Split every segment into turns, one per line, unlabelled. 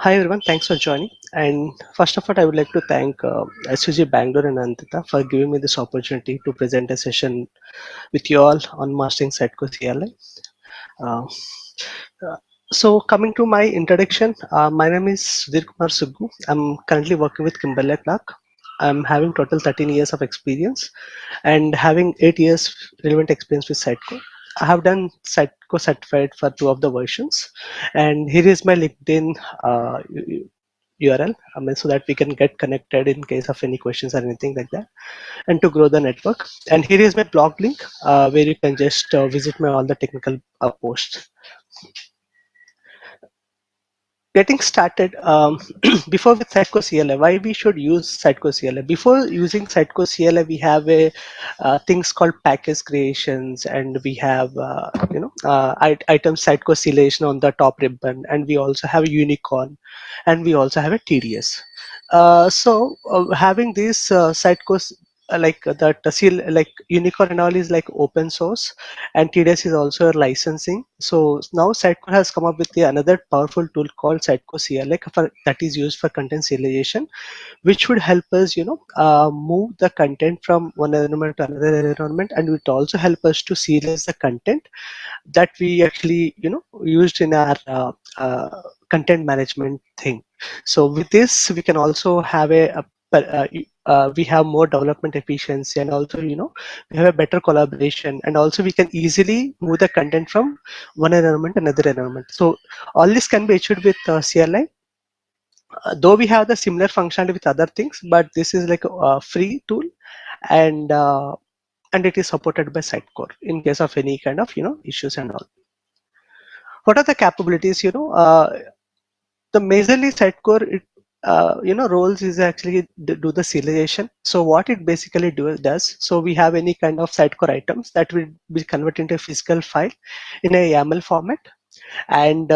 Hi everyone, thanks for joining. And first of all, I would like to thank SUG Bangalore and Antita for giving me this opportunity to present a session with you all on mastering Sitecore CLI. Uh, uh, so coming to my introduction, my name is Sudheer Kumar Suggu. I'm currently working with Kimberly Clark. I'm having total 13 years of experience and having 8 years relevant experience with Sitecore. I have done Sitecore certified for 2 of the versions, and here is my LinkedIn URL, so that we can get connected in case of any questions or anything like that, and to grow the network. And here is my blog link, where you can just visit my all the technical posts. Getting started, before with Sitecore CLI, why we should use Sitecore CLI? Before using Sitecore CLI, we have a things called package creations, and we have item Sitecore selection on the top ribbon, and we also have a unicorn, and we also have a TDS. Having these Sitecore that like unicorn and all is like open source, and TDS is also a licensing. So now Sitecore has come up with another powerful tool called Sitecore CLI that is used for content serialization, which would help us, move the content from one environment to another environment, and it also help us to serialize the content that we actually, used in our content management thing. So with this, we can also have we have more development efficiency, and also, we have a better collaboration, and also we can easily move the content from one environment to another environment. So all this can be achieved with CLI, though we have the similar functionality with other things, but this is like a free tool, and and it is supported by Sitecore in case of any kind of issues and all. What are the capabilities? The majorly Sitecore roles is actually do the serialization. So what it basically does, so we have any kind of Sitecore items that will be converted into a physical file in a YAML format, and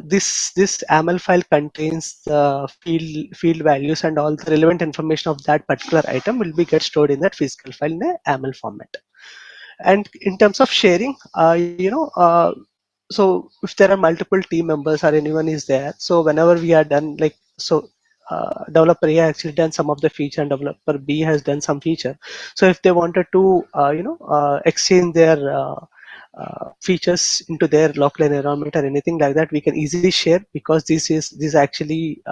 this YAML file contains the field values, and all the relevant information of that particular item will be get stored in that physical file in a YAML format. And in terms of sharing, so if there are multiple team members or anyone is there, so whenever we are done, developer A actually done some of the feature and developer B has done some feature. So if they wanted to exchange their features into their local environment or anything like that, we can easily share, because this actually,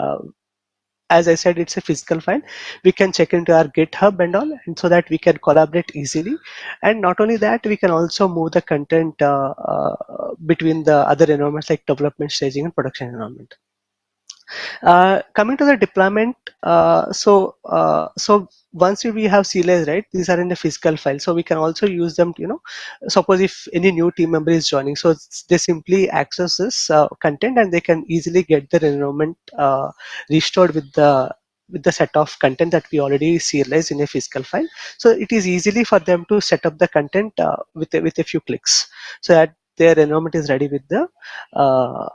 as I said, it's a physical file. We can check into our GitHub and all, and so that we can collaborate easily. And not only that, we can also move the content between the other environments like development, staging, and production environment. Coming to the deployment, so once we have CLIs, right, these are in a physical file, so we can also use them. Suppose if any new team member is joining, so they simply access this content, and they can easily get their environment restored with the set of content that we already serialized in a physical file. So it is easily for them to set up the content with a few clicks, so that their environment is ready uh,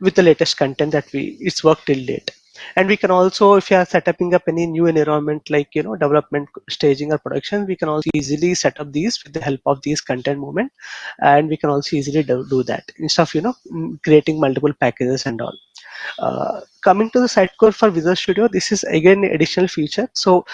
with the latest content that it's worked till date. And we can also, if you are setting up any new environment like development, staging, or production, we can also easily set up these with the help of these content movement, and we can also easily do that instead of creating multiple packages and all. Coming to the Sitecore for Visual Studio, this is again an additional feature. So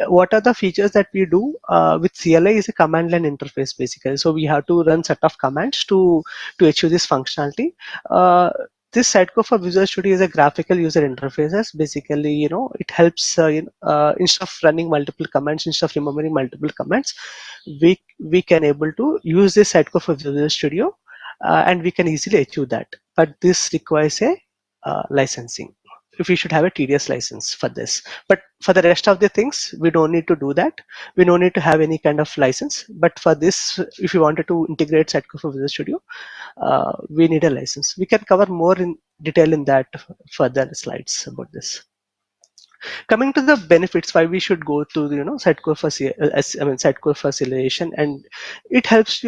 what are the features that we do with CLI is a command line interface basically. So we have to run set of commands to achieve this functionality. uh, this Sitecore for Visual Studio is a graphical user interfaces. Basically, it helps, instead of running multiple commands, instead of remembering multiple commands, we can able to use this Sitecore for Visual Studio, and we can easily achieve that. But this requires a licensing. If we should have a TDS license for this, but for the rest of the things, we don't need to do that. We don't need to have any kind of license. But for this, if you wanted to integrate Sitecore for Visual Studio, we need a license. We can cover more in detail in that further slides about this. Coming to the benefits, why we should go to Sitecore facilitation, and it helps,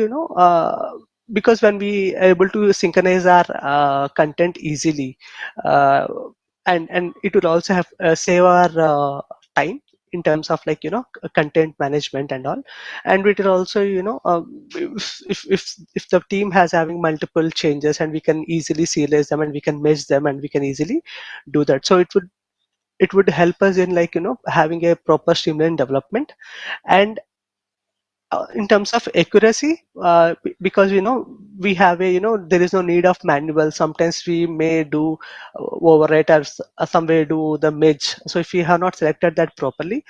because when we are able to synchronize our content easily, uh, and it will also have save our time in terms of like content management and all. And we will also if the team has having multiple changes, and we can easily serialize them, and we can mesh them, and we can easily do that. So it would help us in like having a proper streamlined development. And in terms of accuracy, because we have a there is no need of manual. Sometimes we may do overwrite, or some way do the merge. So if we have not selected that properly,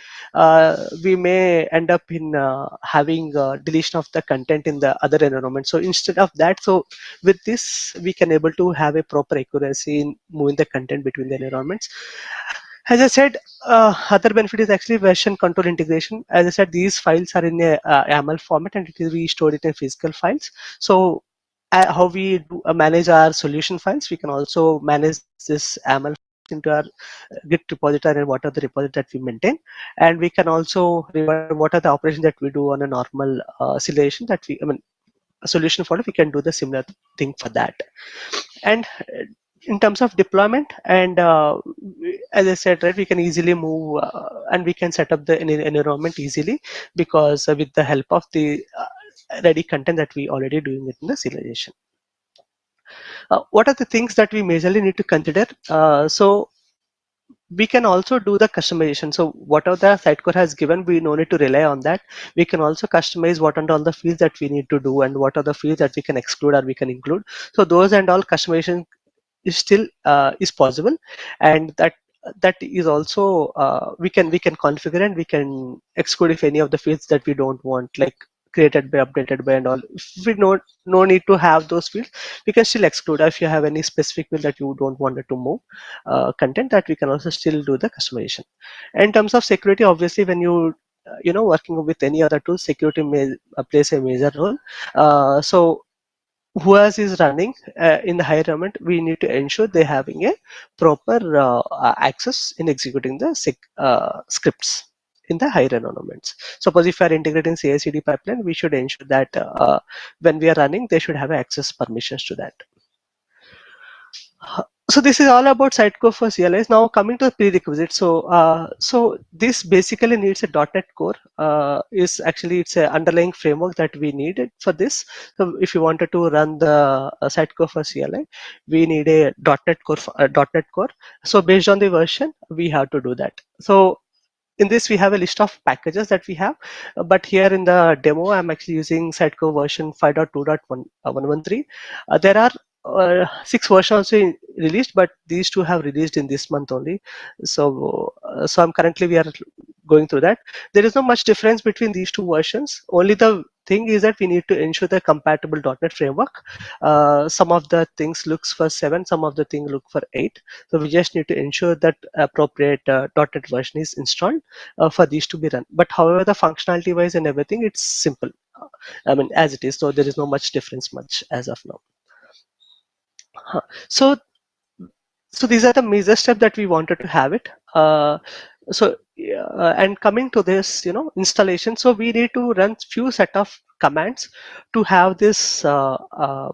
we may end up in having deletion of the content in the other environment. So instead of that, so with this we can able to have a proper accuracy in moving the content between the environments. As I said, other benefit is actually version control integration. As I said, these files are in a YAML format, and it will be stored in physical files. So how we do, manage our solution files, we can also manage this YAML into our Git repository, and what are the repositories that we maintain. And we can also revert what are the operations that we do on a normal simulation that I mean, a solution for it. We can do the similar thing for that. And in terms of deployment, and as I said, right, we can easily move, and we can set up the environment easily, because with the help of the ready content that we already doing it in the serialization. What are the things that we majorly need to consider? So we can also do the customization. So whatever the Sitecore has given, we no need to rely on that. We can also customize what and all the fields that we need to do, and what are the fields that we can exclude or we can include. So those and all customization is still is possible. And that is also we can configure, and we can exclude if any of the fields that we don't want, like created by, updated by, and all. If we no need to have those fields, we can still exclude. If you have any specific field that you don't want it to move content, that we can also still do the customization. In terms of security, obviously when you working with any other tool, security may plays a major role. So whoever is running in the high environment, we need to ensure they having a proper access in executing the scripts in the higher environments. Suppose if we are integrating CI/CD pipeline, we should ensure that when we are running, they should have access permissions to that. So this is all about Sitecore for CLIs. Now coming to the prerequisites. So this basically needs a .NET Core. Is actually it's a underlying framework that we needed for this. So if you wanted to run the Sitecore for CLI, we need a .NET Core. .NET Core. So based on the version, we have to do that. So in this we have a list of packages that we have, but here in the demo I'm actually using Sitecore version 5.2.113. There are 6 versions also released, but these two have released in this month only. So I'm currently we are going through that. There is not much difference between these two versions. Only the thing is that we need to ensure the compatible .NET framework. Some of the things looks for 7, some of the thing look for 8. So we just need to ensure that appropriate .NET version is installed for these to be run. But however, the functionality wise and everything, it's simple. I mean, as it is. So there is no much difference much as of now. So so these are the major steps that we wanted to have it. And coming to this, installation. So we need to run few set of commands to have this Sitecore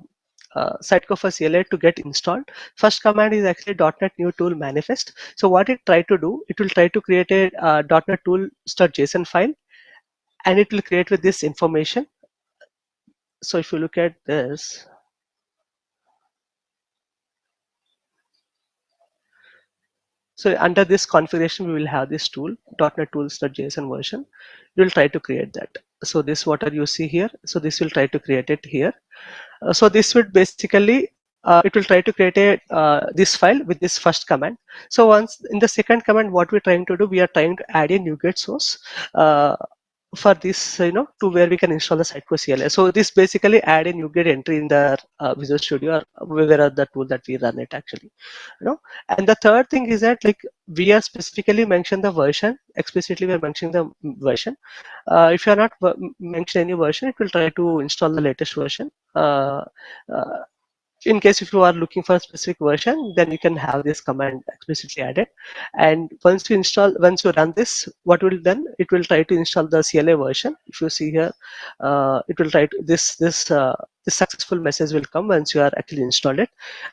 for CLI to get installed. First command is actually .NET new tool manifest. So what it try to do, it will try to create a .NET tool.json file, and it will create with this information. So if you look at this, so under this configuration, we will have this tool, .NET tools.json version. We will try to create that. So this what are you see here. So this will try to create it here. So this would basically, it will try to create a this file with this first command. So once in the second command, what we're trying to do, we are trying to add a NuGet source. For this, to where we can install the Sitecore CLI. So this basically add a NuGet entry in the Visual Studio, or wherever the tool that we run it actually. And the third thing is that like we are specifically mentioned the version, explicitly we are mentioning the version. If you are not mention any version, it will try to install the latest version. Uh, in case if you are looking for a specific version, then you can have this command explicitly added. And once you run this, what will then it will try to install the CLI version. If you see here, it will try to this successful message will come once you are actually installed it.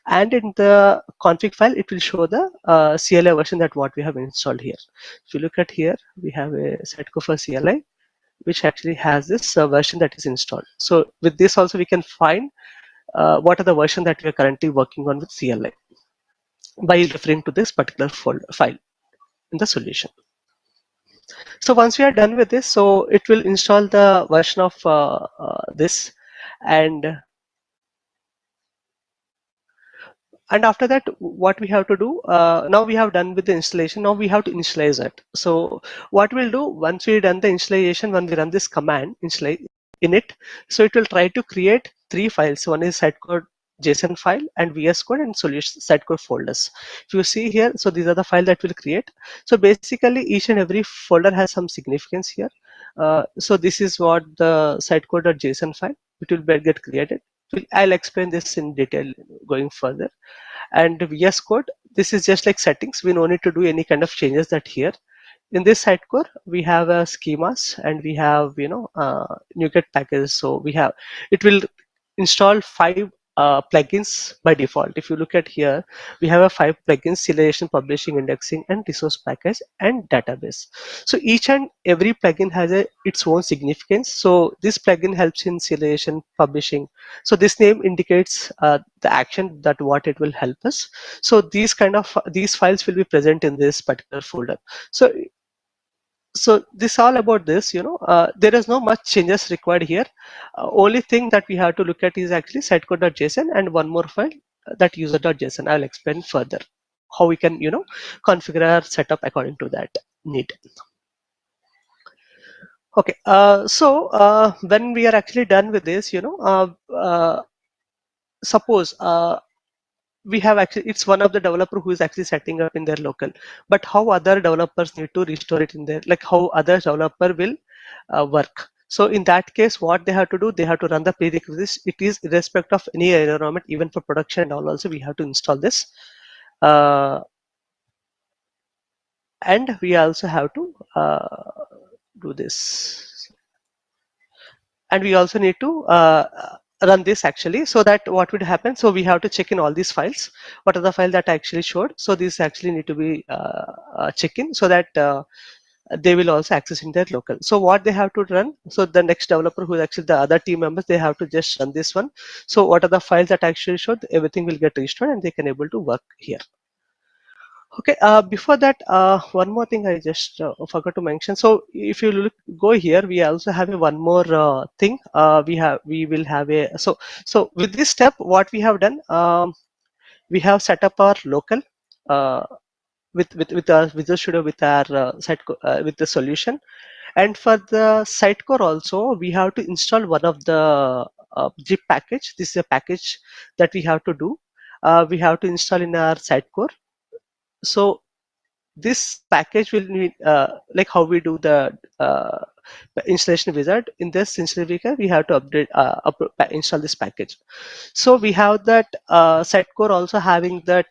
And in the config file, it will show the CLI version that what we have installed here. If you look at here, we have a Sitecore for CLI, which actually has this version that is installed. So with this also we can find what are the version that we are currently working on with CLI by referring to this particular file in the solution. So once we are done with this, so it will install the version of this, and after that what we have to do, now we have done with the installation, now we have to initialize it. So what we'll do once we done the initialization, when we run this command initialize init, so it will try to create three files. One is sitecode JSON file and VS Code and solution sitecode folders. If you see here, so these are the file that will create. So basically each and every folder has some significance here. So this is what the sitecode.json file, it will get created. I'll explain this in detail going further. And VS Code, this is just like settings, we no need to do any kind of changes that here. In this Sitecore, we have schemas and we have NuGet packages. So we have, it will install 5 plugins by default. If you look at here, we have a 5 plugins: serialization, publishing, indexing, and resource package and database. So each and every plugin has its own significance. So this plugin helps in serialization, publishing. So this name indicates the action that what it will help us. So these files will be present in this particular folder. So this all about this, there is no much changes required here. Only thing that we have to look at is actually sitecode.json and one more file, that user.json. I'll explain further how we can configure our setup according to that need. Okay, so when we are actually done with this, suppose we have actually, it's one of the developer who is actually setting up in their local, but how other developers need to restore it in there, like how other developer will work. So in that case, what they have to do, they have to run the prerequisites. It is irrespective of any environment, even for production and all also we have to install this, uh, and we also have to do this, and we also need to run this actually. So that what would happen, so we have to check in all these files, what are the file that I actually showed. So these actually need to be check in, so that they will also access in their local. So what they have to run, so the next developer who is actually the other team members, they have to just run this one. So what are the files that I actually showed, everything will get restored and they can able to work here. Okay, before that, one more thing I just forgot to mention. So if you go here, we also have one more thing. We will have a, so with this step, what we have done, we have set up our local uh, with our Visual Studio with our with the solution, and for the Sitecore also, we have to install one of the zip package. This is a package that we have to do. We have to install in our Sitecore. So this package will need like how we do the installation wizard. In this installation wizard, we have to install this package. So we have that Sitecore also having that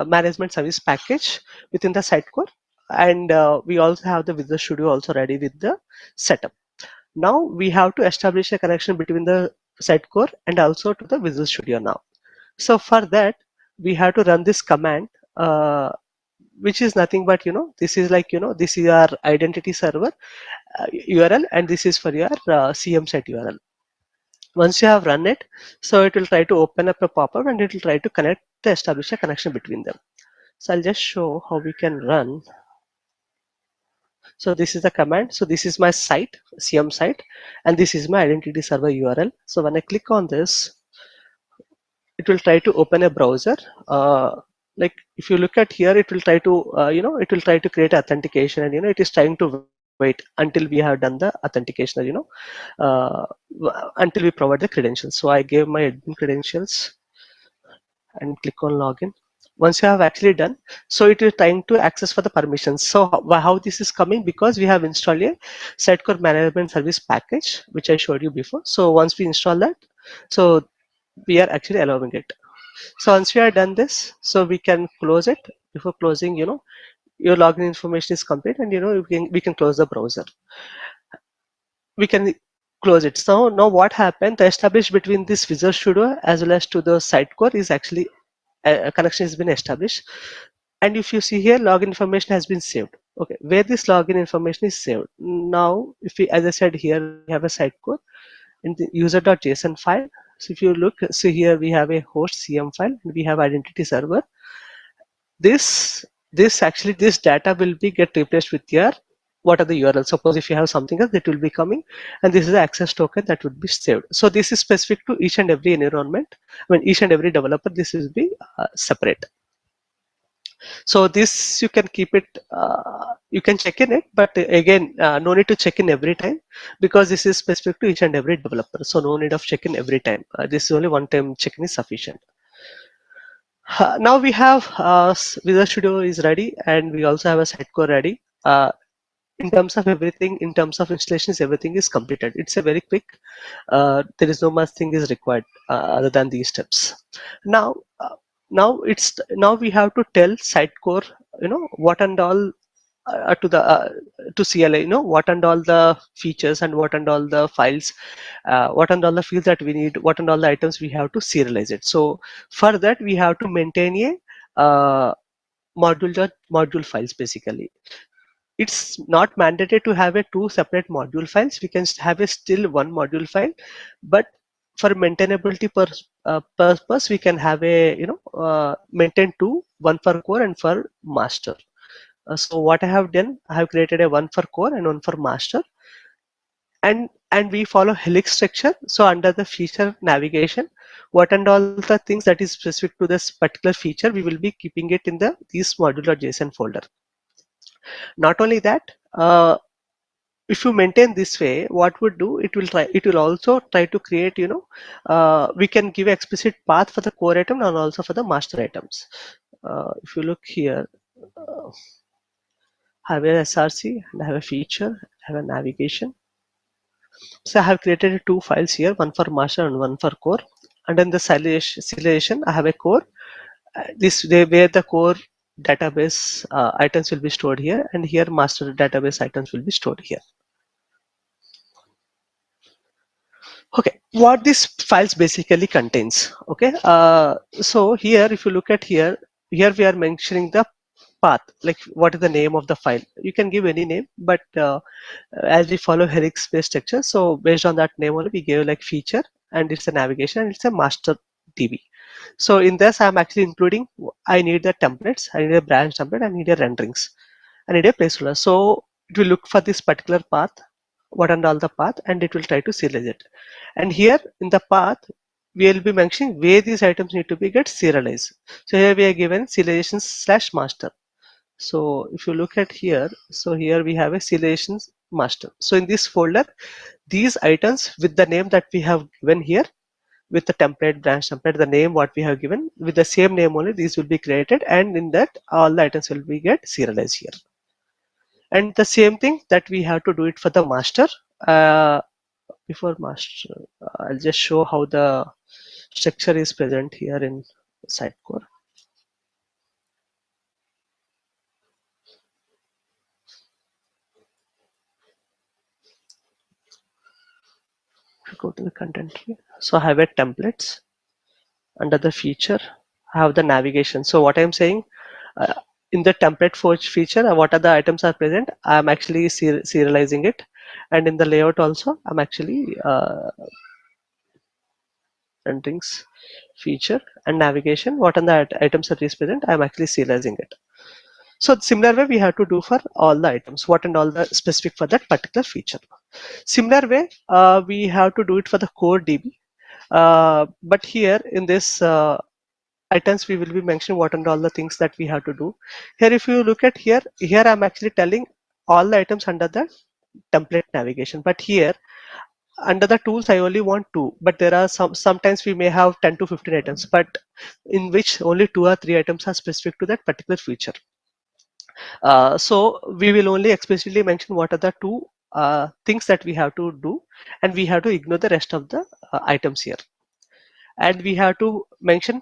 management service package within the Sitecore, and we also have the Visual Studio also ready with the setup. Now we have to establish a connection between the Sitecore and also to the Visual Studio now. So for that, we have to run this command, which is nothing but this is like this is your identity server URL, and this is for your CM site URL. Once you have run it, so it will try to open up a pop-up and it will try to connect to establish a connection between them. So I'll just show how we can run. So this is the command. So this is my site, CM site, and this is my identity server URL. So when I click on this, it will try to open a browser. Like if you look at here, it will try to it will try to create authentication, and it is trying to wait until we have done the authentication, uh, until we provide the credentials. So I gave my admin credentials and click on login. Once you have actually done, so it is trying to access for the permissions. So how this is coming, because we have installed a Sitecore management service package, which I showed you before. So once we install that, so we are actually allowing it. So once we are done this, so we can close it. Before closing, your login information is complete, and we can close the browser. We can close it. So now what happened? The established between this Visual Studio as well as to the Sitecore is actually a connection has been established. And if you see here, login information has been saved. Okay, where this login information is saved. Now, if we, as I said here, we have a Sitecore in the user.json file. So if you look, see here we have a host CM file and we have identity server. This data will be get replaced with your what are the URL. Suppose if you have something else that will be coming, and this is the access token that would be saved. So this is specific to each and every environment. I mean each and every developer. This will be separate. So this you can keep it. You can check in it, but again, no need to check in every time because this is specific to each and every developer. So no need of check in every time. This is only one time check in is sufficient. Now we have Visual Studio is ready, and we also have a Sitecore ready. In terms of everything, in terms of installations, everything is completed. It's a very quick. There is no much thing is required other than these steps. Now, now we have to tell Sitecore, what and all to CLI, what and all the features and what and all the files, what and all the fields that we need, what and all the items we have to serialize it. So for that we have to maintain a module files basically. It's not mandatory to have a two separate module files. We can have a still one module file, but for maintainability purpose, we can have a maintain two, one for core and for master. So what I have done, I have created a one for core and one for master, and we follow helix structure. So under the feature navigation, what and all the things that is specific to this particular feature, we will be keeping it in the these module.json folder. Not only that, if you maintain this way, what would do, it will also try to create, we can give explicit path for the core item and also for the master items. If you look here, uh, have a src and have a feature, have a navigation. So I have created two files here, one for master and one for core. And in the serialization, I have a core. Where the core database items will be stored here, and here master database items will be stored here. Okay, what this files basically contains. Okay, so here if you look at here we are mentioning the path, like what is the name of the file. You can give any name, but as we follow helix based structure, so based on that name only we gave like feature, and it's a navigation and it's a master db. So in this I'm actually including, I need the templates, I need a branch template, I need a renderings, I need a placeholder. So it will look for this particular path, what and all the path, and it will try to serialize it. And here in the path we will be mentioning where these items need to be get serialized. So here we are given serialization slash master. So if you look at here, so here we have a serialization master. So in this folder, these items with the name that we have given here, with the template, branch template, the name what we have given, with the same name only, these will be created, and in that all the items will be get serialized here. And the same thing that we have to do it for the master. uh, Before master, I'll just show how the structure is present here in Sitecore. If you go to the content here, so I have a templates. Under the feature, I have the navigation. So what I'm saying, uh, in the template forge feature, what are the items are present, I'm actually serializing it. And in the layout also, I'm actually renderings feature and navigation, what are the items that is present, I'm actually serializing it. So similar way we have to do for all the items, what and all the specific for that particular feature. Similar way, we have to do it for the core DB. But here in this items, we will be mentioning what and all the things that we have to do. Here, if you look at here, I'm actually telling all the items under the template navigation. But here, under the tools, I only want two. But there are sometimes we may have 10 to 15 items, but in which only two or three items are specific to that particular feature. So we will only explicitly mention what are the two things that we have to do, and we have to ignore the rest of the items here. And we have to mention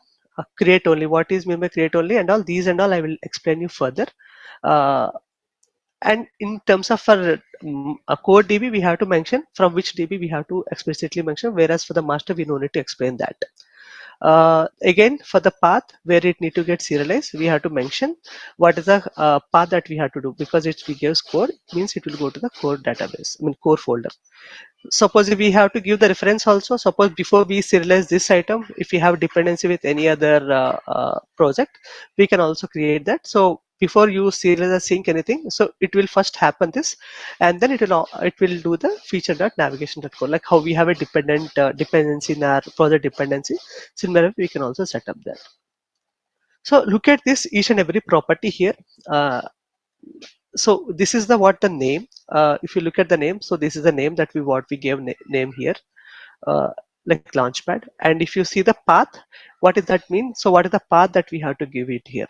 create only. What is meant by create only and all these and all I will explain you further. Uh, and in terms of for a core DB, we have to mention from which DB we have to explicitly mention, whereas for the master, we no need to explain that. Again, for the path where it need to get serialized, we have to mention what is the path that we have to do, because it we gives core, it means it will go to the core database, I mean core folder. Suppose if we have to give the reference also, suppose before we serialize this item, if we have dependency with any other project, we can also create that. So before you serialize or sync anything, so it will first happen this, and then it will do the feature dot navigation dot code, like how we have a dependency in our project dependency. Similarly, we can also set up that. So look at this each and every property here. Uh, so this is the what the name. If you look at the name, so this is the name that we gave name here, uh, like launchpad. And if you see the path, what does that mean? So what is the path that we have to give it here,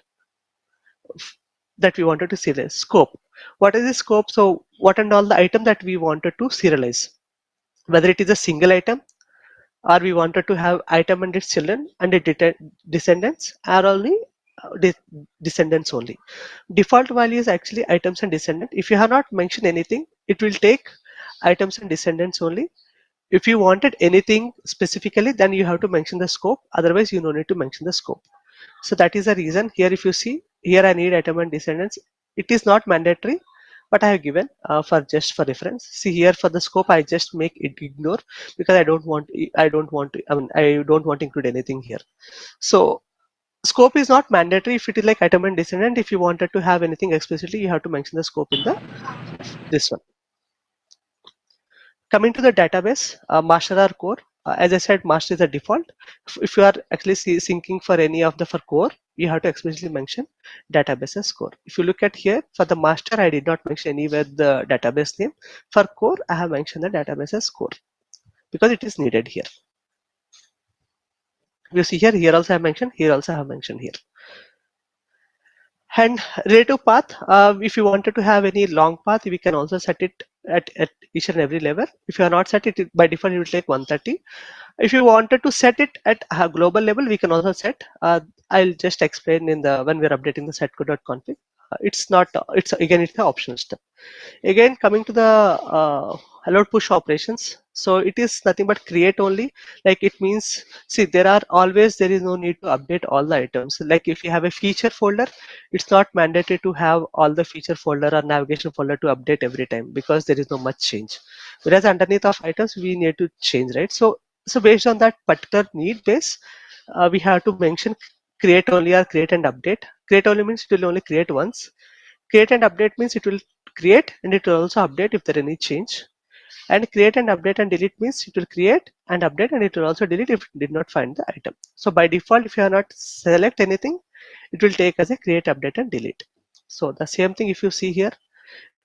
that we wanted to serialize? Scope. What is the scope? So what and all the item that we wanted to serialize, whether it is a single item, or we wanted to have item and its children and its descendants, are only descendants only. Default value is actually items and descendant. If you have not mentioned anything, it will take items and descendants only. If you wanted anything specifically, then you have to mention the scope. Otherwise, you no need to mention the scope. So that is the reason here. If you see here, I need item and descendants. It is not mandatory, but I have given for just for reference. See here for the scope, I just make it ignore, because I don't want to include anything here. So scope is not mandatory if it is like item and descendant. If you wanted to have anything explicitly, you have to mention the scope in the this one. Coming to the database, master or core. As I said, master is the default. If you are actually syncing for any of the for core, you have to explicitly mention database as core. If you look at here, for the master, I did not mention anywhere the database name. For core, I have mentioned the database as core because it is needed here. You see here also I have mentioned, here also I have mentioned here. And relative path, if you wanted to have any long path, we can also set it at each and every level. If you are not set it, by default it will take 130. If you wanted to set it at a global level, we can also set. I'll just explain in the when we're updating the setcode.config. It's not. It's the optional step. Again, coming to the allowed push operations. So it is nothing but create only. Like it means, see, there is no need to update all the items. Like if you have a feature folder, it's not mandatory to have all the feature folder or navigation folder to update every time, because there is no much change. Whereas underneath of items, we need to change, right? So based on that particular need base, we have to mention create only or create and update. Create only means it will only create once. Create and update means it will create and it will also update if there any change. And create and update and delete means it will create and update and it will also delete if it did not find the item. So by default, if you are not select anything, it will take as a create, update and delete. So the same thing if you see here,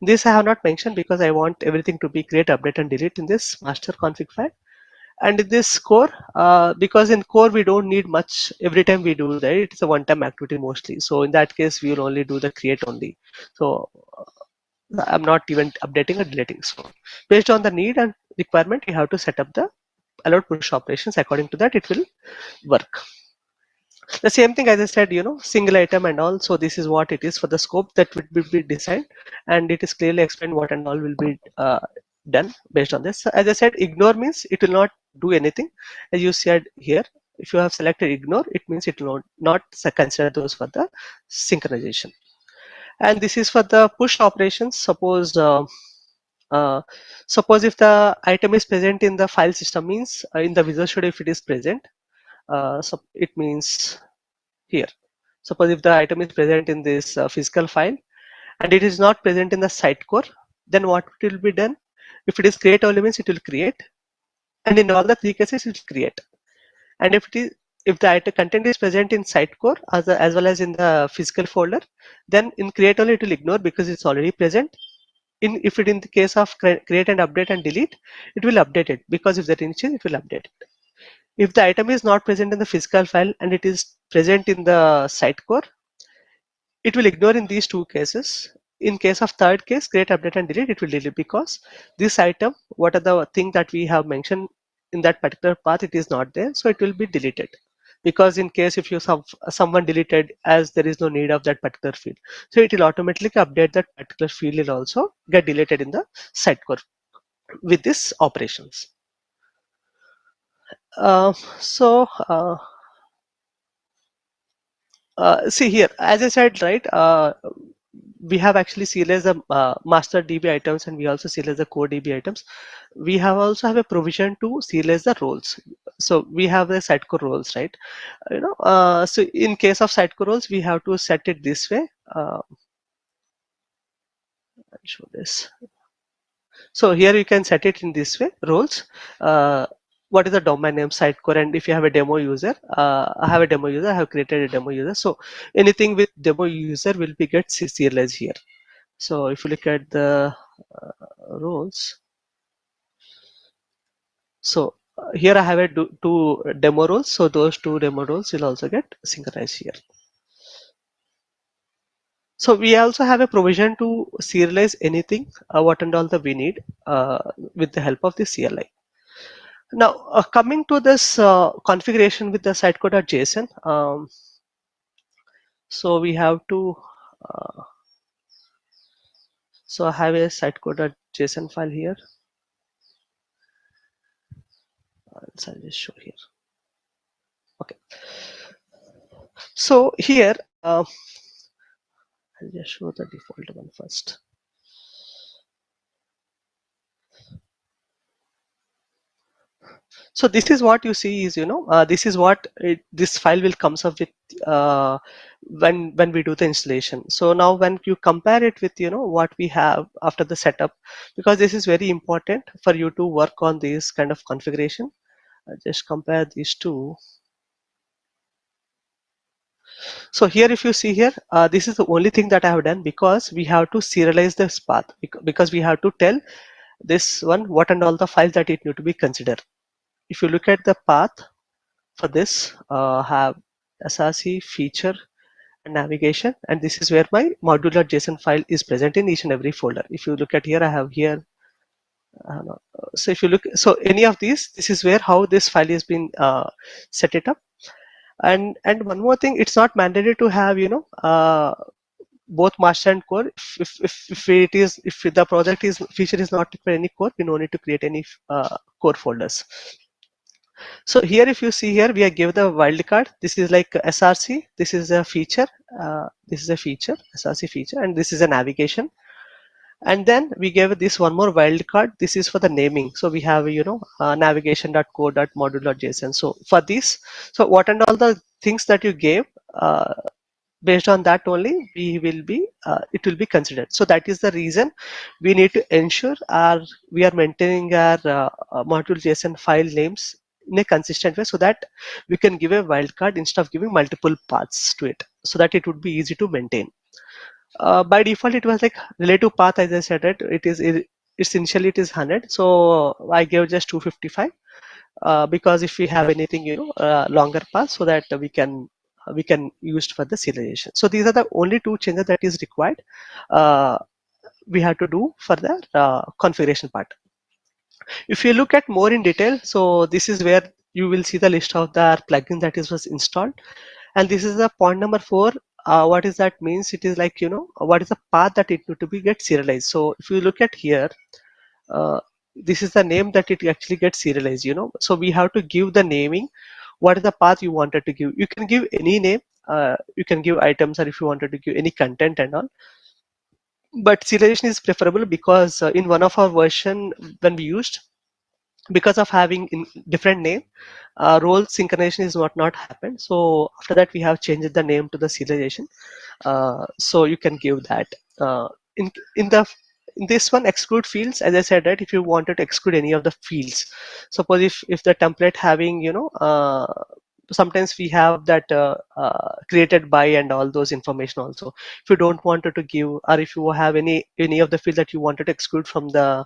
this I have not mentioned because I want everything to be create, update and delete in this master config file. And in this core, because in core we don't need much every time we do that, it's a one-time activity mostly. So in that case, we will only do the create only. So I'm not even updating or deleting. So based on the need and requirement, you have to set up the allowed push operations. According to that, it will work. The same thing as I said, single item and all. So this is what it is for the scope that would be designed, and it is clearly explained what and all will be done based on this. So as I said, ignore means it will not do anything. As you said here, if you have selected ignore, it means it will not consider those for the synchronization. And this is for the push operations. Uh, suppose if the item is present in the file system, means in the Visual Studio if it is present, so it means here. Suppose if the item is present in this physical file and it is not present in the Sitecore, then what will be done? If it is create only means it will create, and in all the three cases it will create. And if the item content is present in Sitecore as well as in the physical folder, then in create only it will ignore because it's already present. If it in the case of create and update and delete, it will update it because if that is change, it will update it. If the item is not present in the physical file and it is present in the Sitecore, it will ignore in these two cases. In case of third case, create, update and delete, it will delete because this item, what are the thing that we have mentioned in that particular path, it is not there, so it will be deleted. because in case if you someone deleted as there is no need of that particular field, so it will automatically update that particular field will also get deleted in the Sitecore with this operations. uh, so uh, See here, as I said, right, we have actually serialized the master DB items, and we also serialize the core DB items. We have also have a provision to serialize the roles. So we have the Sitecore roles, right? So in case of Sitecore roles, we have to set it this way. I'll show this. So here you can set it in this way, roles. Uh, what is the domain name Sitecore, and if you have a demo user, I have a demo user, I have created a demo user. So anything with demo user will be get serialized here. So if you look at the roles, so here I have a two demo roles. So those two demo roles will also get synchronized here. So we also have a provision to serialize anything, what and all that we need with the help of the CLI. Now, coming to this configuration with the sitecode.json, so we have to, uh, so I have a sitecode.json file here. I'll just show here. Okay. So here, I'll just show the default one first. So this is what you see is, this is what this file will comes up with uh, when we do the installation. So now when you compare it with, what we have after the setup, because this is very important for you to work on this kind of configuration. I'll just compare these two. So here, if you see here, this is the only thing that I have done, because we have to serialize this path, because we have to tell this one what and all the files that it need to be considered. If you look at the path for this, have SRC feature and navigation, and this is where my modular.json file is present in each and every folder. If you look at here, I have here. No, so if you look, so any of these, this is where how this file has been set it up. And one more thing, it's not mandatory to have both master and core. If it is, if the project is feature is not require any core, we no need to create any core folders. So here, if you see here, we are given the wildcard. This is like SRC. This is a feature. This is a feature, SRC feature, and this is a navigation. And then we gave this one more wildcard. This is for the naming. So we have, navigation.core.module.json. So for this, so what and all the things that you gave, based on that only we will be it will be considered. So that is the reason we need to ensure we are maintaining our module JSON file names in a consistent way, so that we can give a wildcard instead of giving multiple paths to it, so that it would be easy to maintain. By default it was like relative path, as I said, right? It's initially it is 100, so I gave just 255, because if we have anything, longer path, so that we can use for the serialization. So these are the only two changes that is required, uh, we have to do for the configuration part. If you look at more in detail, so this is where you will see the list of the plugin that is was installed, and this is the point number 4. What is that means? It is like, what is the path that it need to be get serialized. So if you look at here, uh, this is the name that it actually gets serialized, so we have to give the naming. What is the path you wanted to give? You can give any name, you can give items, or if you wanted to give any content and all, but serialization is preferable, because in one of our version when we used, because of having in different name, role synchronization is what not happened. So after that we have changed the name to the serialization. So you can give that in in the in this one exclude fields, as I said, right? If you wanted to exclude any of the fields, suppose if the template having, sometimes we have that created by and all those information also. If you don't wanted to give, or if you have any of the field that you wanted to exclude from the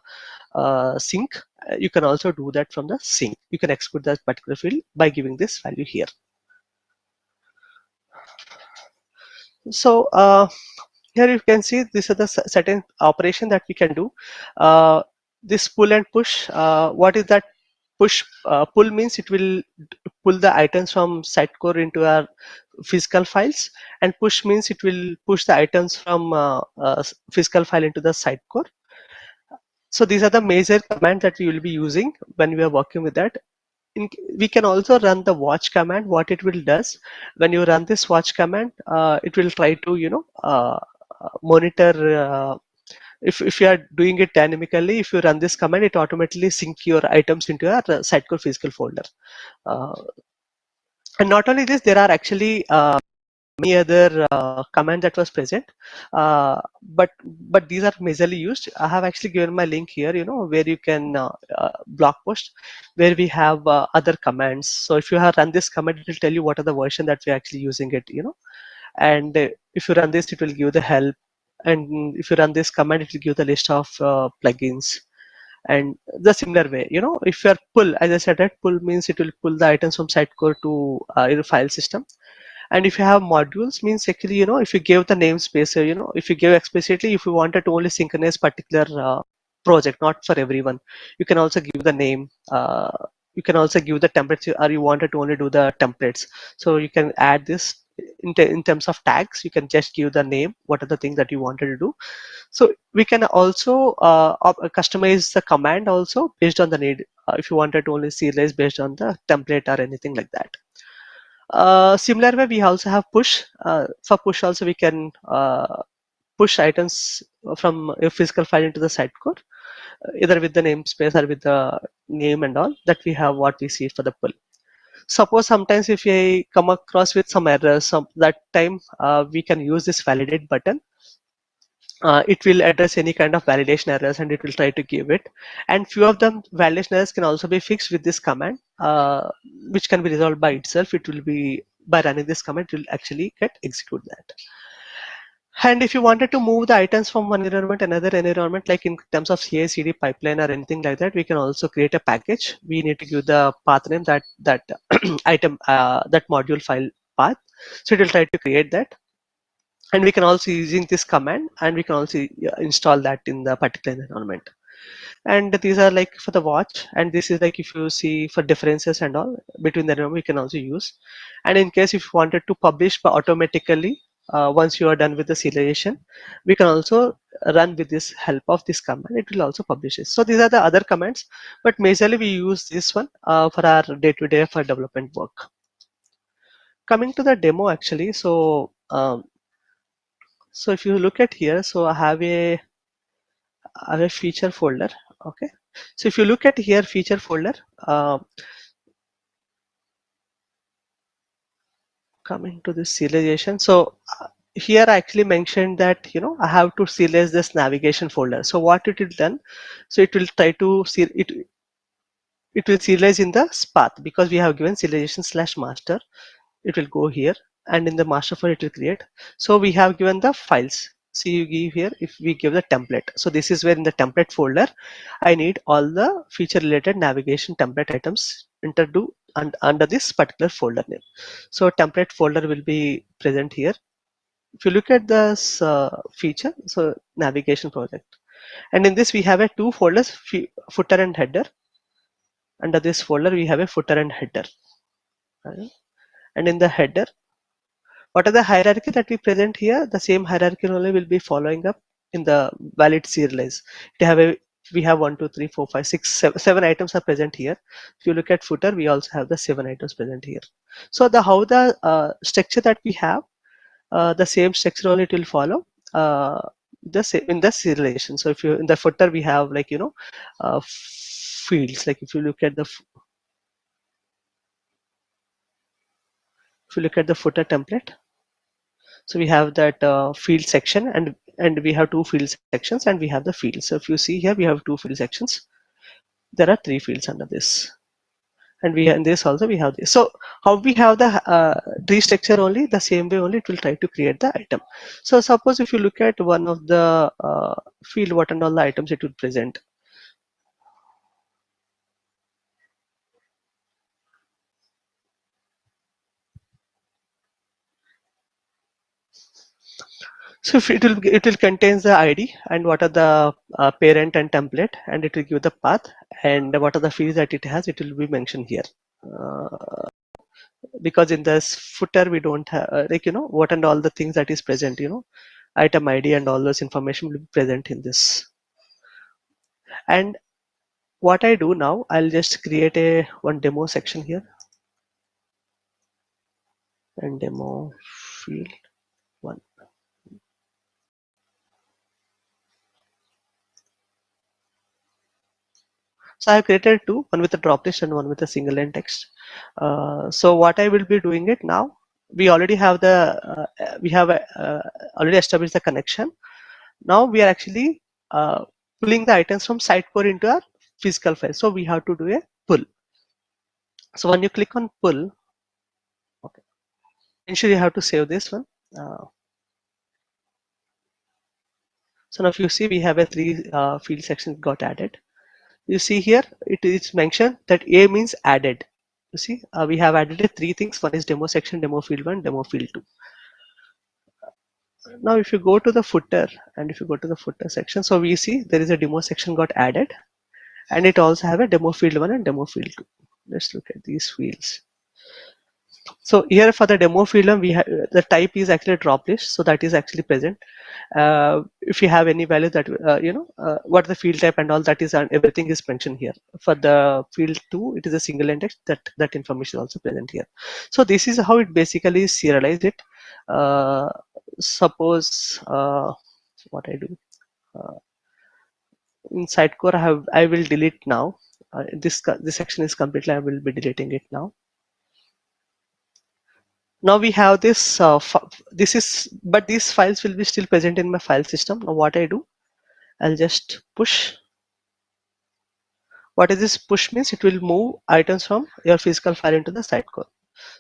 sync, you can also do that from the sync. You can exclude that particular field by giving this value here. So here you can see this is the certain operation that we can do. This pull and push, what is that pull means it will pull the items from Sitecore into our physical files, and push means it will push the items from physical file into the Sitecore. So these are the major commands that we will be using when we are working with that. We can also run the watch command. What it will does when you run this watch command, it will try to monitor. If you are doing it dynamically, if you run this command, it automatically sync your items into your Sitecore physical folder. Uh, and not only this, there are actually many other command that was present, but these are majorly used. I have actually given my link here, where you can blog post where we have other commands. So if you have run this command, it will tell you what are the version that we're actually using it, and if you run this, it will give the help. And if you run this command, it will give the list of plugins. And the similar way, if you are pull, as I said, that pull means it will pull the items from Sitecore to your file system. And if you have modules, means actually, if you give the namespace, if you give explicitly, if you wanted to only synchronize particular project, not for everyone, you can also give the name. You can also give the templates, or you wanted to only do the templates. So you can add this in terms of tags. You can just give the name, what are the things that you wanted to do. So we can also customize the command also based on the need. If you wanted to only serialize based on the template or anything like that. Similar way, we also have push. For push also, we can push items from a physical file into the Sitecore, either with the namespace or with the name and all that we have what we see for the pull. Suppose sometimes if I come across with some errors, that time we can use this validate button. It will address any kind of validation errors and it will try to give it. And few of them validation errors can also be fixed with this command, which can be resolved by itself. It will be by running this command, it will actually get execute that. And if you wanted to move the items from one environment another environment, like in terms of CI/CD pipeline or anything like that, we can also create a package. We need to give the path name, that item, that module file path. So it will try to create that, and we can also using this command, and we can also install that in the particular environment. And these are like for the watch, and this is like if you see for differences and all between the environment, we can also use. And in case if you wanted to publish automatically, once you are done with the serialization, we can also run with this help of this command, it will also publish it. So these are the other commands, but majorly we use this one for our day-to-day for development work. Coming to the demo actually, so if you look at here, so I have a feature folder. Okay, so if you look at here feature folder, uh, coming to this serialization, so here I actually mentioned that I have to serialize this navigation folder. So what it will done, so it will try to see it will serialize in the path, because we have given serialization slash master. It will go here, and in the master file it will create. So we have given the files. See, you give here, if we give the template, so this is where in the template folder I need all the feature related navigation template items entered to under this particular folder name. So template folder will be present here. If you look at this feature, so navigation project, and in this we have a two folders, footer and header. Under this folder we have a footer and header. Right? And in the header, what are the hierarchy that we present here? The same hierarchy only will be following up in the valid serialize. We have 1, 2, 3, 4, 5, 6, 7 items are present here. If you look at footer, we also have the 7 items present here. So the structure that we have, the same structure only it will follow in the serialization. So if you in the footer we have like fields, like if you look at the footer template. So we have that field section, and we have two field sections, and we have the fields. So if you see here, we have two field sections. There are three fields under this, and we in this also we have this. So how we have the tree structure only, the same way only it will try to create the item. So suppose if you look at one of the field, what and all the items it will present. So if it will contain the ID and what are the parent and template, and it will give the path and what are the fields that it has. It will be mentioned here. Because in this footer we don't have like what and all the things that is present, item ID and all those information will be present in this. And what I do now, I'll just create a one demo section here and demo field one. So I have created two, one with a drop list and one with a single line text. So what I will be doing it now, we already have already established the connection. Now we are actually pulling the items from Sitecore into our physical file. So we have to do a pull. So when you click on pull, okay, ensure you have to save this one. Uh, so now if you see, we have a three field section got added. You see here, it is mentioned that A means added. You see, we have added three things. One is demo section, demo field one, demo field two. Now, if you go to the footer and if you go to the footer section, so we see there is a demo section got added, and it also have a demo field one and demo field two. Let's look at these fields. So here for the demo field one, we have the type is actually drop list, so that is actually present. If you have any value that what the field type and all that is, and everything is mentioned here. For the field 2 it is a single index, that information is also present here. So this is how it basically serialize it. uh, Suppose what I do in Sitecore, I will delete now. This section is completely, I will be deleting it now. Now we have this this is, but these files will be still present in my file system. Now what I do, I'll just push. What is this push means? It will move items from your physical file into the Sitecore.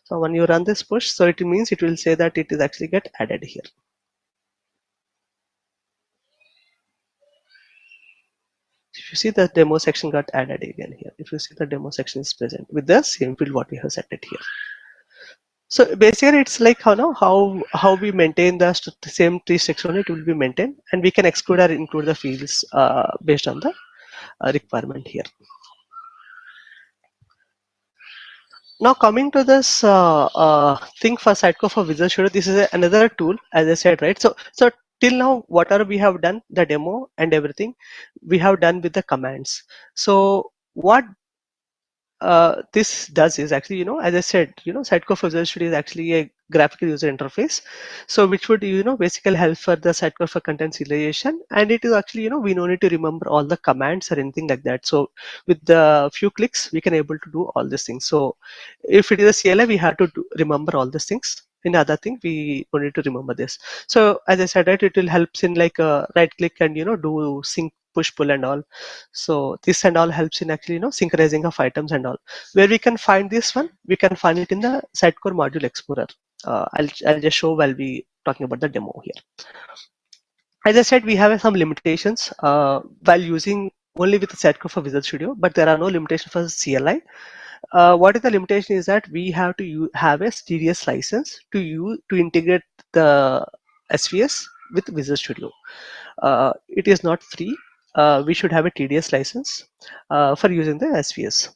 So when you run this push, so it means it will say that it is actually get added here. If you see, the demo section got added again here. If you see, the demo section is present with the same field what we have set it here. So basically, it's like how we maintain the same tree structure. It will be maintained, and we can exclude or include the fields based on the requirement here. Now coming to this thing for Sitecore for Visual Studio, this is another tool, as I said, right? So till now, whatever we have done, the demo and everything, we have done with the commands. So what this does is actually, as I said, Sitecore for Visual Studio is actually a graphical user interface, so which would basically help for the Sitecore for content serialization, and it is actually, we don't need to remember all the commands or anything like that. So with the few clicks we can able to do all these things. So if it is a CLI, we have to remember all these things. In other thing, we don't need to remember this. So as I said, right, it will helps in like right click and do sync push pull and all. So this and all helps in actually synchronizing of items and all. Where we can find this one, we can find it in the Sitecore module explorer. I'll just show while we talking about the demo here. As I said, we have some limitations while using only with the Sitecore for Visual Studio, but there are no limitations for CLI. What is the limitation is that we have to have a TDS license to integrate the SVS with Visual Studio. It is not free. We should have a TDS license for using the SVS,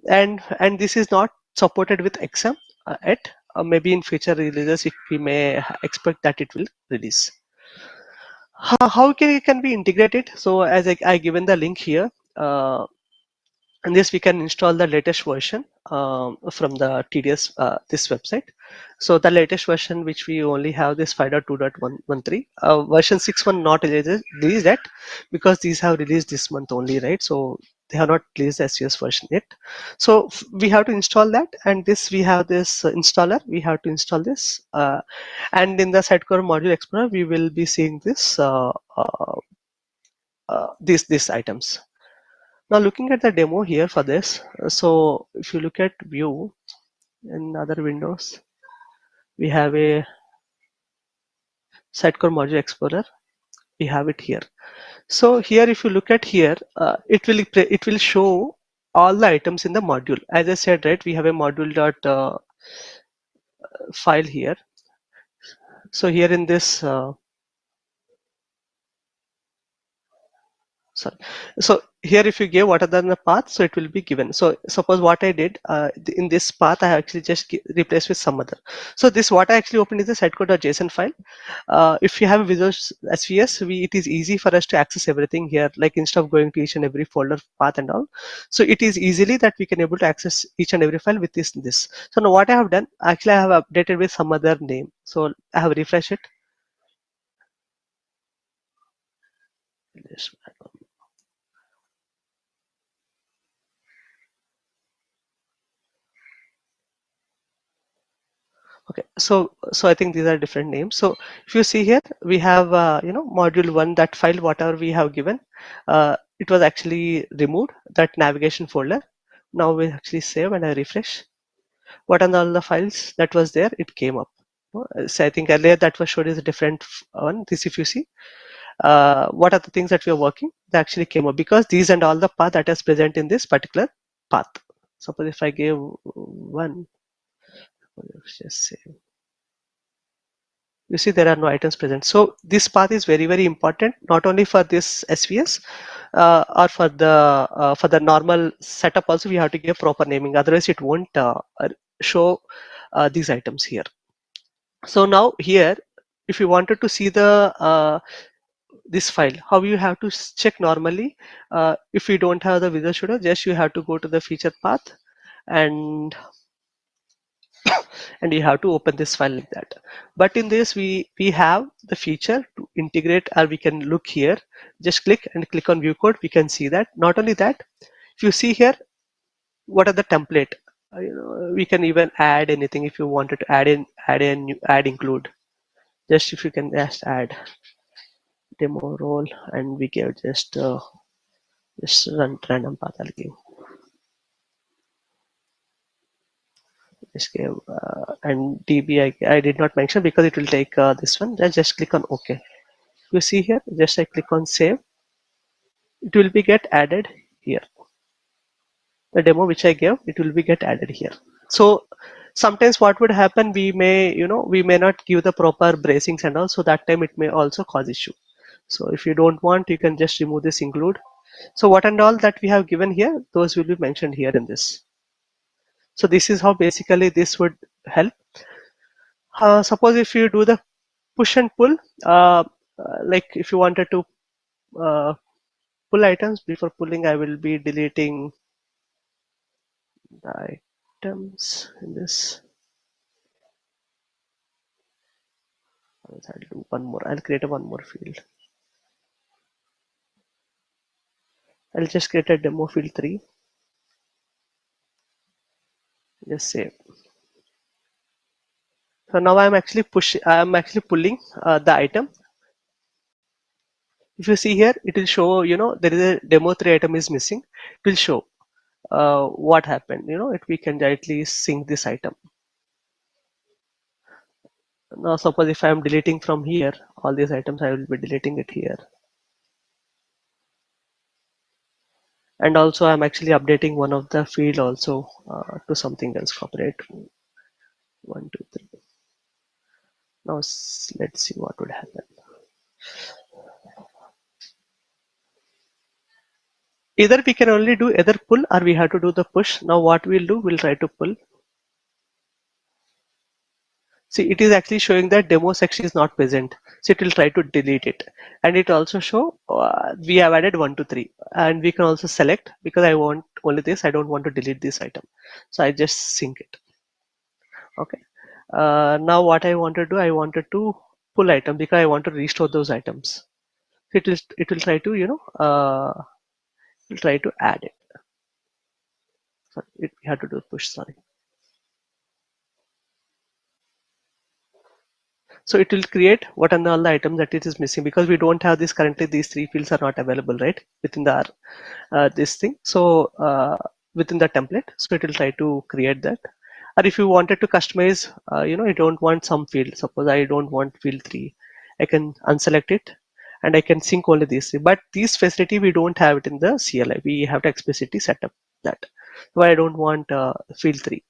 and this is not supported with XM yet. Maybe in future releases, we may expect that it will release. How can be integrated? So as I given the link here. And this we can install the latest version from the TDS this website. So the latest version, which we only have, this 5.2.113 version 6.1 not released yet, because these have released this month only, right? So they have not released the SES version yet. So we have to install that, and this we have this installer. We have to install this, and in the Sitecore module explorer, we will be seeing this these items. Now looking at the demo here for this, so if you look at view in other windows, we have a Sitecore Module Explorer. We have it here. So here, if you look at here, it will show all the items in the module. As I said, right, we have a module dot file here. So here in this sorry. So here, if you give what are the path, so it will be given. So suppose what I did in this path, I actually just replaced with some other. So this what I actually opened is the sitecode.json file. If you have Visual SVS, it is easy for us to access everything here. Like instead of going to each and every folder path and all, so it is easily that we can able to access each and every file with this. So now what I have done, actually I have updated with some other name. So I have refreshed it. This Okay, so I think these are different names. So if you see here, we have module one, that file whatever we have given, it was actually removed, that navigation folder. Now we actually save and I refresh. What are all the files that was there? It came up. So I think earlier that was showed is a different one. This if you see, what are the things that we are working? They actually came up because these and all the path that is present in this particular path. Suppose if I give one, let's just say. You see there are no items present. So this path is very, very important, not only for this SVS or for the normal setup also we have to give proper naming, otherwise it won't show these items here. So now here, if you wanted to see the this file, how you have to check normally, if you don't have the Visual Studio, just you have to go to the feature path and you have to open this file like that. But in this we have the feature to integrate, or we can look here, just click and click on view code, we can see that. Not only that, if you see here, what are the template, we can even add anything. If you wanted to add include, just if you can just add demo role, and we give just run random path. I'll give just give and db I did not mention because it will take this one. Just click on OK. You see here, just I click on save, it will be get added here. The demo which I gave, it will be get added here. So sometimes what would happen, we may not give the proper bracings and all, so that time it may also cause issue. So if you don't want, you can just remove this include. So what and all that we have given here, those will be mentioned here in this. So this is how basically this would help. Suppose if you do the push and pull, like if you wanted to uh, pull items, before pulling I will be deleting the items in this. I'll do one more. I'll create a one more field. I'll just create a demo field 3. Just save. So now I'm actually pulling the item. If you see here, it will show, there is a demo 3 item is missing. It will show what happened. If we can directly sync this item. Now suppose if I am deleting from here, all these items, I will be deleting it here. And also I'm actually updating one of the field also to something else, corporate 1 2 3. Now let's see what would happen. Either we can only do either pull or we have to do the push. Now what we'll do, we'll try to pull. See, it is actually showing that demo section is not present. So it will try to delete it. And it also show we have added 1 to 3. And we can also select, because I want only this, I don't want to delete this item. So I just sync it. Okay. Now what I want to do, I wanted to pull item because I want to restore those items. So it will try to, it will try to add it. Sorry, we have to do push, sorry. So it will create what are all the items that it is missing, because we don't have this currently. These 3 fields are not available, right, within the this thing. So within the template, so it will try to create that. Or if you wanted to customize, you don't want some field. Suppose I don't want field 3, I can unselect it, and I can sync only these 3. But this facility we don't have it in the CLI. We have to explicitly set up that. So I don't want field 3.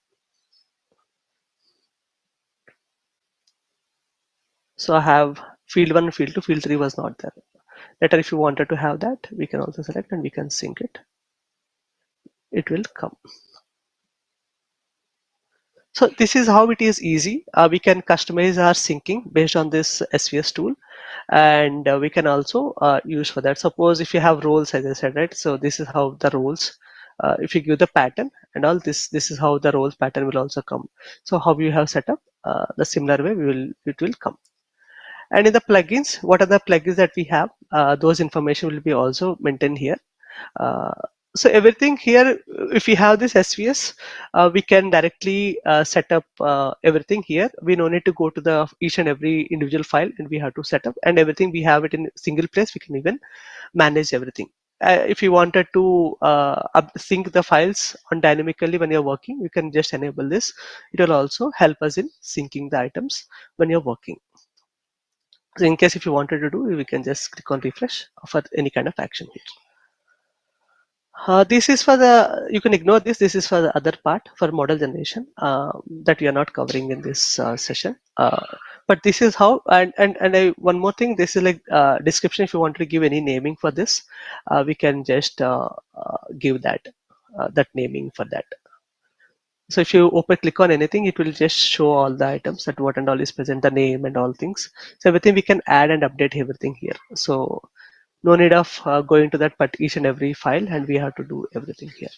So I have field 1, field 2, field 3 was not there. Later, if you wanted to have that, we can also select and we can sync it. It will come. So this is how it is easy. We can customize our syncing based on this SVS tool, and we can also use for that. Suppose if you have roles, as I said, right? So this is how the roles. If you give the pattern and all this, this is how the roles pattern will also come. So how you have set up the similar way, it will come. And in the plugins, what are the plugins that we have? Those information will be also maintained here. Uh, so everything here, if we have this SVS, we can directly set up everything here. We no need to go to the each and every individual file, and we have to set up, and everything we have it in a single place. We can even manage everything. If you wanted to sync the files on dynamically when you're working, you can just enable this. It will also help us in syncing the items when you're working. So in case if you wanted to do, we can just click on refresh for any kind of action here. This is for the, you can ignore this. This is for the other part for model generation that we are not covering in this session. But this is how, one more thing, this is like description. If you want to give any naming for this, we can just give that naming for that. So if you open click on anything, it will just show all the items that what and all is present, the name and all things. So everything we can add and update everything here. So no need of going to that but each and every file, and we have to do everything here.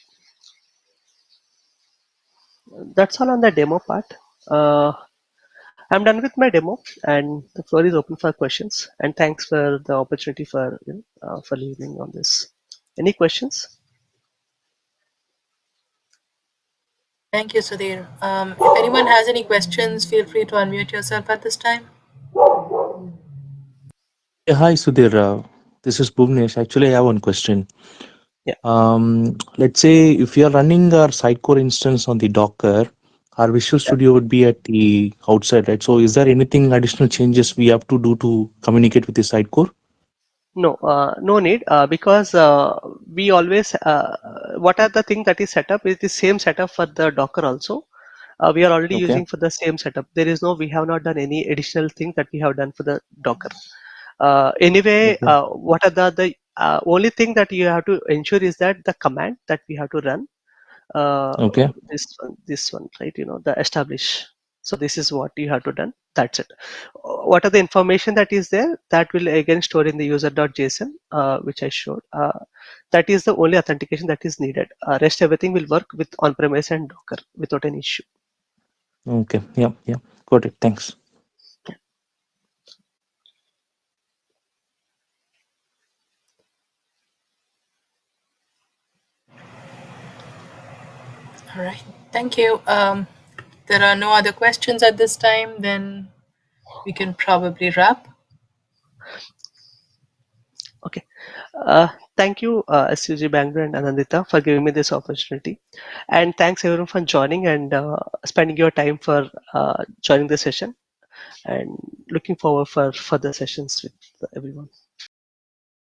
That's all on the demo part. I'm done with my demo, and the floor is open for questions. And thanks for the opportunity for for listening on this. Any questions?
Thank you, Sudheer. If anyone has any questions, feel free to unmute yourself at this time.
Yeah, hi Sudhir. This is Bhuvnesh. Actually, I have one question.
Yeah.
Let's say if you are running our Sitecore instance on the Docker, our Visual Studio would be at the outside, right? So, is there anything additional changes we have to do to communicate with the Sitecore?
No, no need because we always what are the thing that is set up is the same setup for the Docker also. We are already
Okay.
using for the same setup. There is no, we have not done any additional thing that we have done for the Docker. Anyway,
Okay.
what are the only thing that you have to ensure is that the command that we have to run uh,
Okay.
this one, right? The establish. So this is what you have to done. That's it. What are the information that is there? That will again store in the user.json, which I showed. That is the only authentication that is needed. Rest everything will work with on-premise and Docker without any issue.
Okay. Yeah. Yeah. Got it. Thanks.
All right. Thank you. There are no other questions at this time. Then we can probably wrap.
Okay. Uh, Thank you, SUG Bangalore and Anandita, for giving me this opportunity. And thanks everyone for joining and spending your time for joining the session. And looking forward for further sessions with everyone.